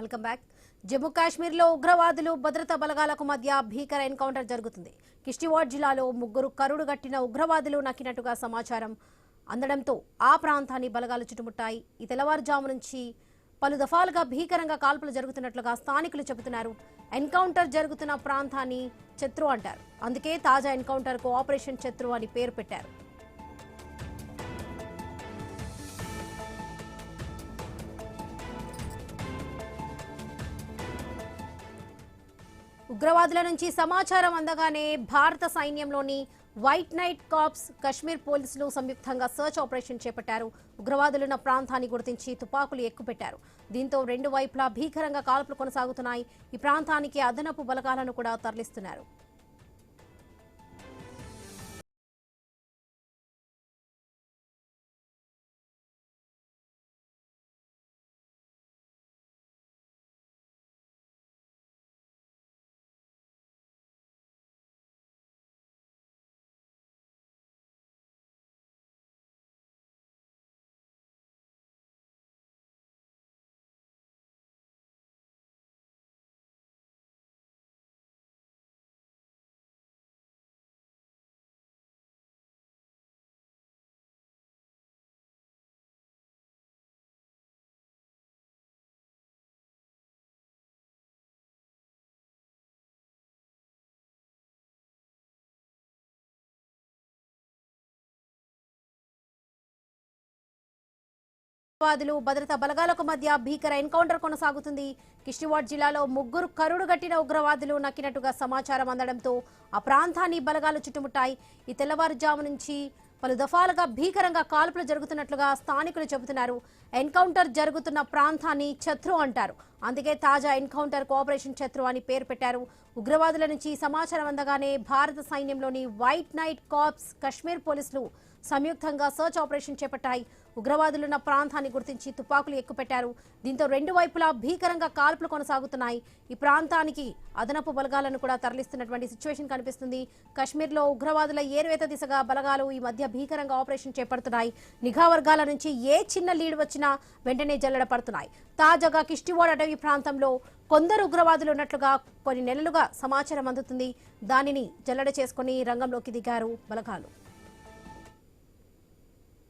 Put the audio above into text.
Welcome back. Jammu కాశ్మీర్లో ఉగ్రవాదులు భద్రతా బలగాలకు మధ్య భీకర ఎన్కౌంటర్ జరుగుతుంది. కిష్టివాడ్ జిల్లాలో ముగ్గురు కరుడుగట్టిన ఉగ్రవాదులు నక్కినట్టుగా సమాచారం అందడంతో ఆ ప్రాంతాన్ని బలగాలు చుట్టుముట్టాయి. ఈ తెల్లవారుజాము నుంచి పలు దఫాలుగా భీకరంగా కాల్పులు జరుగుతున్నట్లుగా స్థానికులు చెబుతున్నారు. ఎన్కౌంటర్ జరుగుతున్న ప్రాంతాన్ని శత్రు అంటారు. అందుకే తాజా ఎన్కౌంటర్కు ఆపరేషన్ శత్రు అని పేరు పెట్టారు. ఉగ్రవాదుల నుంచి సమాచారం అందగానే భారత సైన్యంలోని వైట్ నైట్ కార్ప్స్, కశ్మీర్ పోలీసులు సంయుక్తంగా సర్చ్ ఆపరేషన్ చేపట్టారు. ఉగ్రవాదులున్న ప్రాంతాన్ని గుర్తించి తుపాకులు ఎక్కుపెట్టారు. దీంతో రెండు వైపులా భీకరంగా కాల్పులు కొనసాగుతున్నాయి. ఈ ప్రాంతానికి అదనపు బలగాలను కూడా తరలిస్తున్నారు. ఉగ్రవాదులు భద్రతా బలగాలకు మధ్య భీకర ఎన్కౌంటర్ కొనసాగుతుంది. కిష్టివాడ్ జిల్లాలో ముగ్గురు కరుడుగట్టిన ఉగ్రవాదులు నక్కినట్టుగా సమాచారం అందడంతో ఆ ప్రాంతాన్ని బలగాలు చుట్టుముట్టాయి. ఈ తెల్లవారుజాము నుంచి పలు దఫాలుగా భీకరంగా కాల్పులు జరుగుతున్నట్లుగా స్థానికులు చెబుతున్నారు. ఎన్కౌంటర్ జరుగుతున్న ప్రాంతాన్ని శత్రు అంటారు. అందుకే తాజా ఎన్కౌంటర్ ఆపరేషన్ శత్రు అని పేరు పెట్టారు. ఉగ్రవాదుల నుంచి సమాచారం అందగానే భారత సైన్యంలోని వైట్ నైట్ కార్ప్స్, కశ్మీర్ పోలీసులు సంయుక్తంగా సర్చ్ ఆపరేషన్ చేపట్టాయి. ఉగ్రవాదులున్న ప్రాంతాన్ని గుర్తించి తుపాకులు ఎక్కుపెట్టారు. దీంతో రెండు వైపులా భీకరంగా కాల్పులు కొనసాగుతున్నాయి. ఈ ప్రాంతానికి అదనపు బలగాలను కూడా తరలిస్తున్నటువంటి సిచ్యువేషన్ కనిపిస్తుంది. కశ్మీర్లో ఉగ్రవాదుల ఏరువేత దిశగా బలగాలు ఈ మధ్య భీకరంగా ఆపరేషన్ చేపడుతున్నాయి. నిఘా వర్గాల నుంచి ఏ చిన్న లీడ్ వచ్చినా వెంటనే జల్లెడ పడుతున్నాయి. తాజాగా కిష్టివాడ్ అటవీ ప్రాంతంలో కొందరు ఉగ్రవాదులు ఉన్నట్లుగా కొన్ని నెలలుగా సమాచారం అందుతుంది. దానిని జల్లెడ చేసుకుని రంగంలోకి దిగారు బలగాలు.